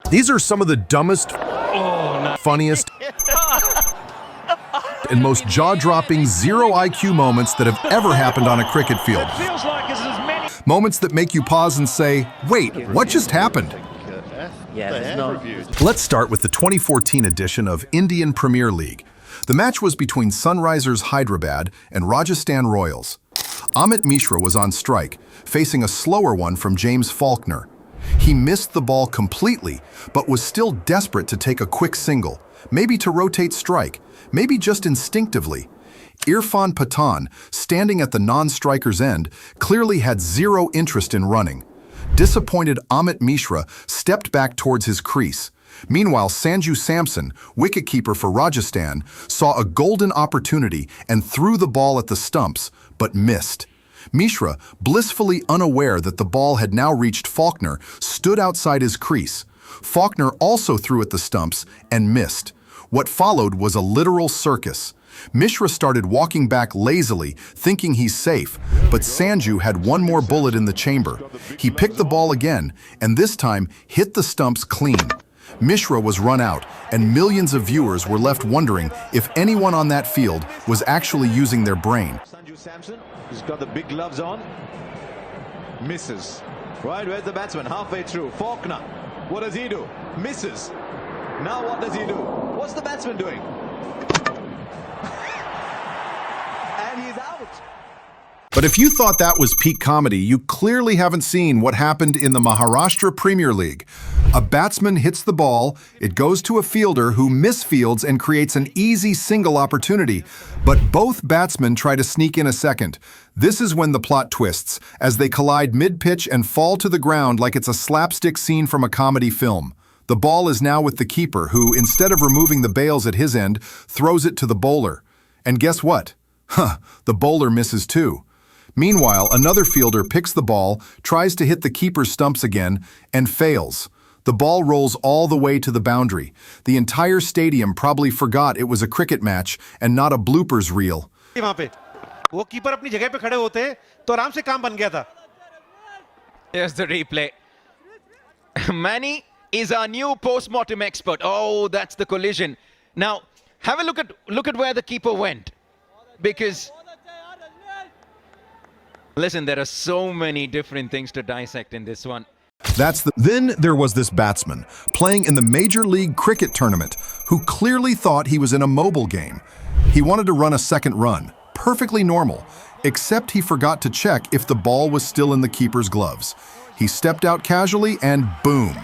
These are some of the dumbest, funniest, and most jaw-dropping zero IQ moments that have ever happened on a cricket field. Moments that make you pause and say, wait, what just happened? Let's start with the 2014 edition of Indian Premier League. The match was between Sunrisers Hyderabad and Rajasthan Royals. Amit Mishra was on strike, facing a slower one from James Faulkner. He missed the ball completely, but was still desperate to take a quick single, maybe to rotate strike, maybe just instinctively. Irfan Pathan, standing at the non-striker's end, clearly had zero interest in running. Disappointed Amit Mishra stepped back towards his crease. Meanwhile, Sanju Samson, wicketkeeper for Rajasthan, saw a golden opportunity and threw the ball at the stumps, but missed. Mishra, blissfully unaware that the ball had now reached Faulkner, stood outside his crease. Faulkner also threw at the stumps and missed. What followed was a literal circus. Mishra started walking back lazily, thinking he's safe, but Sanju had one more bullet in the chamber. He picked the ball again, and this time hit the stumps clean. Mishra was run out, and millions of viewers were left wondering if anyone on that field was actually using their brain. Sanju Samson, he's got the big gloves on. Misses. Right, where's the batsman? Halfway through. Faulkner. What does he do? Misses. Now what does he do? What's the batsman doing? And he's out. But if you thought that was peak comedy, you clearly haven't seen what happened in the Maharashtra Premier League. A batsman hits the ball, it goes to a fielder who misfields and creates an easy single opportunity, but both batsmen try to sneak in a second. This is when the plot twists, as they collide mid-pitch and fall to the ground like it's a slapstick scene from a comedy film. The ball is now with the keeper, who, instead of removing the bails at his end, throws it to the bowler. And guess what? The bowler misses too. Meanwhile, another fielder picks the ball, tries to hit the keeper's stumps again, and fails. The ball rolls all the way to the boundary. The entire stadium probably forgot it was a cricket match and not a bloopers reel. Here's the replay. Manny is our new post-mortem expert. Oh, that's the collision. Now, have a look at where the keeper went. Because listen, there are so many different things to dissect in this one. Then there was this batsman, playing in the Major League Cricket tournament, who clearly thought he was in a mobile game. He wanted to run a second run, perfectly normal, except he forgot to check if the ball was still in the keeper's gloves. He stepped out casually and boom!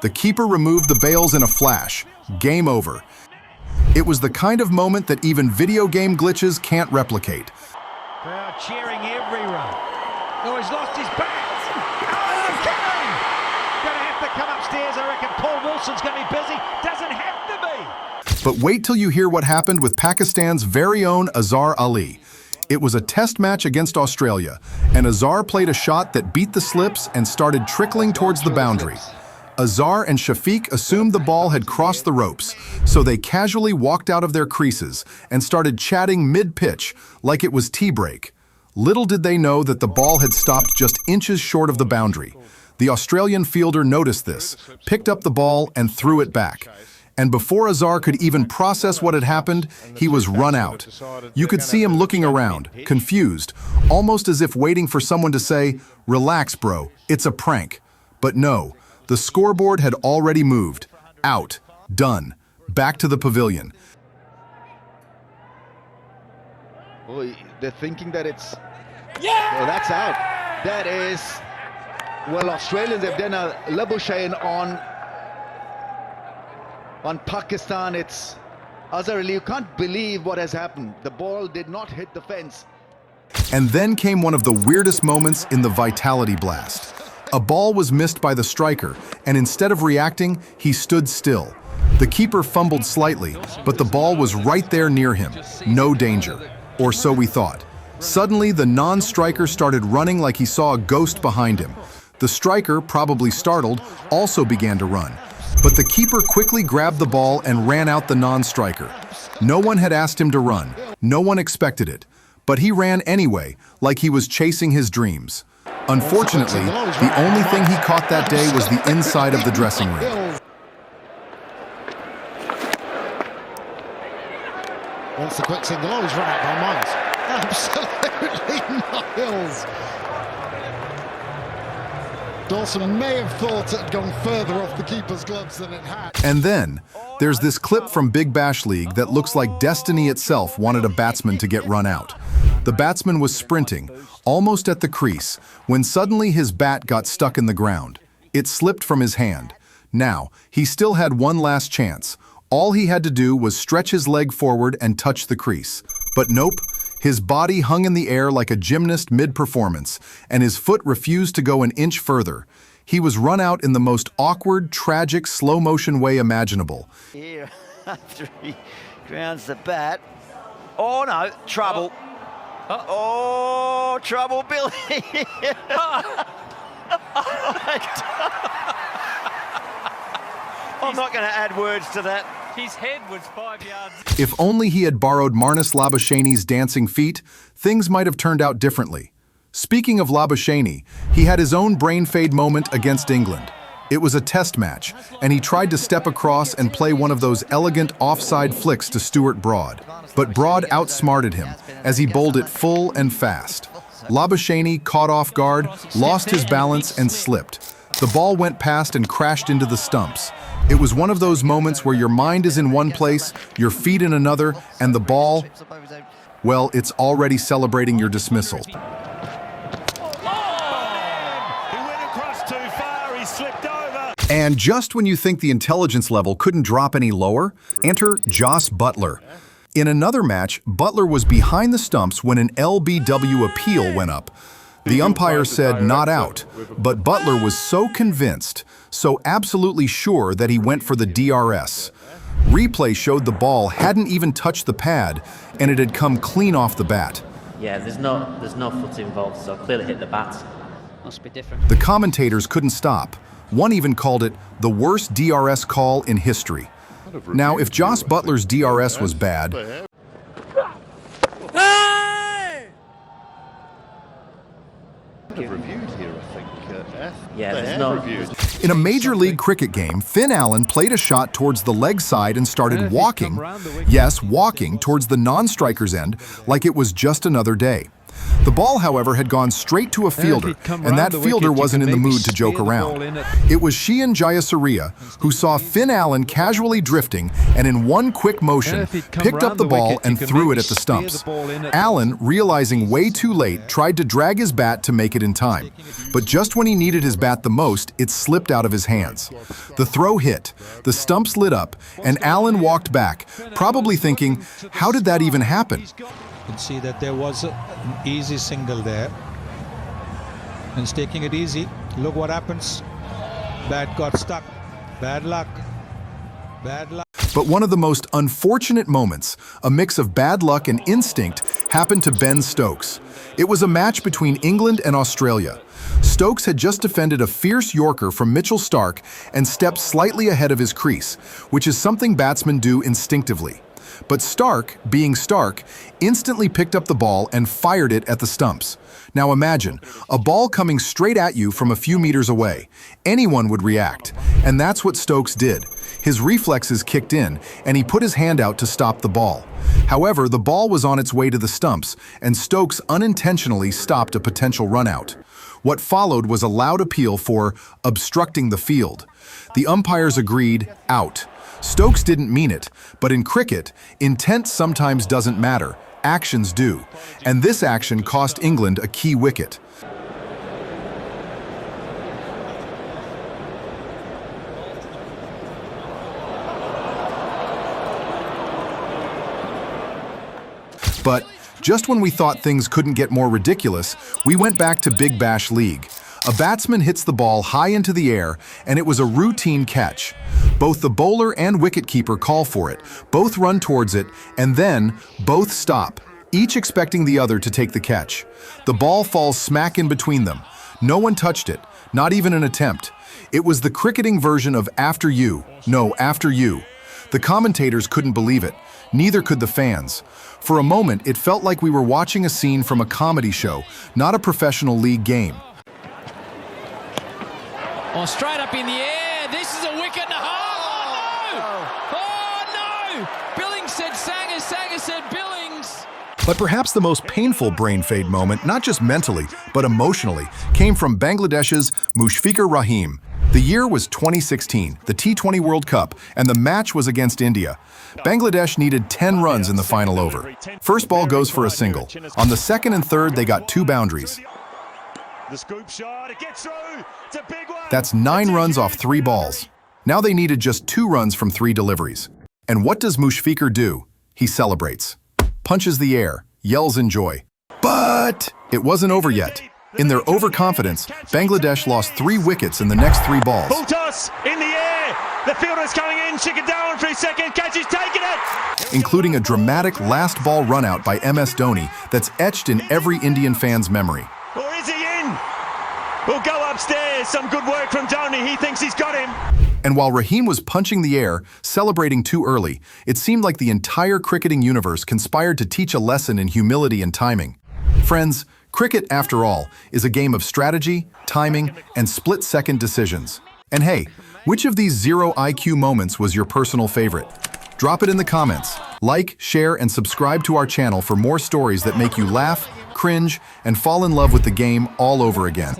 The keeper removed the bails in a flash. Game over. It was the kind of moment that even video game glitches can't replicate. Crowd cheering every run. Oh, he's lost his bat. Oh, Kane! Gonna have to come upstairs, I reckon. Paul Wilson's gonna be busy. Doesn't have to be. But wait till you hear what happened with Pakistan's very own Azar Ali. It was a test match against Australia, and Azar played a shot that beat the slips and started trickling towards the boundary. Azar and Shafiq assumed the ball had crossed the ropes, so they casually walked out of their creases and started chatting mid-pitch like it was tea break. Little did they know that the ball had stopped just inches short of the boundary. The Australian fielder noticed this, picked up the ball and threw it back. And before Azar could even process what had happened, he was run out. You could see him looking around, confused, almost as if waiting for someone to say, "Relax, bro, it's a prank." But no. The scoreboard had already moved. Out. Done. Back to the pavilion. Oh, they're thinking that it's... Yeah! Oh, that's out. That is... Well, Australians have done a labuschagne on Pakistan. It's Azar Ali. You can't believe what has happened. The ball did not hit the fence. And then came one of the weirdest moments in the Vitality Blast. A ball was missed by the striker, and instead of reacting, he stood still. The keeper fumbled slightly, but the ball was right there near him. No danger. Or so we thought. Suddenly, the non-striker started running like he saw a ghost behind him. The striker, probably startled, also began to run. But the keeper quickly grabbed the ball and ran out the non-striker. No one had asked him to run. No one expected it. But he ran anyway, like he was chasing his dreams. Unfortunately, the only thing he caught that day was the inside of the dressing room. Wants the quick single. Oh, he's run out by miles. Absolutely miles. Dawson may have thought it had gone further off the keeper's gloves than it had. And then, there's this clip from Big Bash League that looks like destiny itself wanted a batsman to get run out. The batsman was sprinting, almost at the crease, when suddenly his bat got stuck in the ground. It slipped from his hand. Now, he still had one last chance. All he had to do was stretch his leg forward and touch the crease. But nope, his body hung in the air like a gymnast mid-performance, and his foot refused to go an inch further. He was run out in the most awkward, tragic, slow-motion way imaginable. Here, after he grounds the bat. Oh no, trouble. Oh, trouble, Billy. I'm not going to add words to that. His head was 5 yards. If only he had borrowed Marnus Labuschagney's dancing feet, things might have turned out differently. Speaking of Labuschagney, he had his own brain fade moment against England. It was a test match, and he tried to step across and play one of those elegant offside flicks to Stuart Broad. But Broad outsmarted him as he bowled it full and fast. Labuschagney, caught off guard, lost his balance and slipped. The ball went past and crashed into the stumps. It was one of those moments where your mind is in one place, your feet in another, and the ball, well, it's already celebrating your dismissal. He went across too far, he slipped over. And just when you think the intelligence level couldn't drop any lower, enter Jos Butler. In another match, Butler was behind the stumps when an LBW appeal went up. The umpire said not out, but Butler was so convinced, so absolutely sure that he went for the DRS. Replay showed the ball hadn't even touched the pad, and it had come clean off the bat. Yeah, there's no foot involved, so clearly hit the bat. Must be different. The commentators couldn't stop. One even called it the worst DRS call in history. Now, if Jos Butler's DRS was bad, Reviewed here, I think. Yeah, there's no... in a Major League Cricket game, Finn Allen played a shot towards the leg side and started walking, yes, walking towards the non-striker's end like it was just another day. The ball, however, had gone straight to a fielder, and that fielder wasn't in the mood to joke around. It was Sheehan Jayasuriya who saw Finn Allen casually drifting and in one quick motion picked up the ball and threw it at the stumps. Allen, realizing way too late, tried to drag his bat to make it in time. But just when he needed his bat the most, it slipped out of his hands. The throw hit, the stumps lit up, and Allen walked back, probably thinking, how did that even happen? You can see that there was an easy single there. And he's taking it easy. Look what happens. Bat got stuck. Bad luck. Bad luck. But one of the most unfortunate moments, a mix of bad luck and instinct, happened to Ben Stokes. It was a match between England and Australia. Stokes had just defended a fierce Yorker from Mitchell Starc and stepped slightly ahead of his crease, which is something batsmen do instinctively. But Starc, being Starc, instantly picked up the ball and fired it at the stumps. Now imagine, a ball coming straight at you from a few meters away. Anyone would react, and that's what Stokes did. His reflexes kicked in, and he put his hand out to stop the ball. However, the ball was on its way to the stumps, and Stokes unintentionally stopped a potential run-out. What followed was a loud appeal for obstructing the field. The umpires agreed, out. Stokes didn't mean it, but in cricket, intent sometimes doesn't matter, actions do. And this action cost England a key wicket. But just when we thought things couldn't get more ridiculous, we went back to Big Bash League. A batsman hits the ball high into the air, and it was a routine catch. Both the bowler and wicketkeeper call for it, both run towards it, and then both stop, each expecting the other to take the catch. The ball falls smack in between them. No one touched it, not even an attempt. It was the cricketing version of after you, no, after you. The commentators couldn't believe it, neither could the fans. For a moment, it felt like we were watching a scene from a comedy show, not a professional league game. Oh, straight up in the air. This is a wicket and a half. Oh, no! Oh, no! Billings said Sanger, Sanger said But perhaps the most painful brain fade moment, not just mentally, but emotionally, came from Bangladesh's Mushfiqur Rahim. The year was 2016, the T20 World Cup, and the match was against India. Bangladesh needed 10 runs in the final over. First ball goes for a single. On the second and third, they got 2 boundaries. The scoop shot, it gets through. It's a big one. That's 9 runs off 3 balls. Now they needed just 2 runs from 3 deliveries. And what does Mushfiqur do? He celebrates, punches the air, yells in joy. But it wasn't over yet. In their overconfidence, Bangladesh lost 3 wickets in the next 3 balls. Full toss in the air. The fielder's coming in. Chicken down for a second. Catch is taking it. Including a dramatic last ball run out by MS Dhoni that's etched in every Indian fan's memory. Or is he in? We'll go upstairs. Some good work from Dhoni. He thinks he's got him. And while Rahim was punching the air, celebrating too early, it seemed like the entire cricketing universe conspired to teach a lesson in humility and timing. Friends, cricket, after all, is a game of strategy, timing, and split-second decisions. And hey, which of these 0 IQ moments was your personal favorite? Drop it in the comments. Like, share, and subscribe to our channel for more stories that make you laugh, cringe, and fall in love with the game all over again.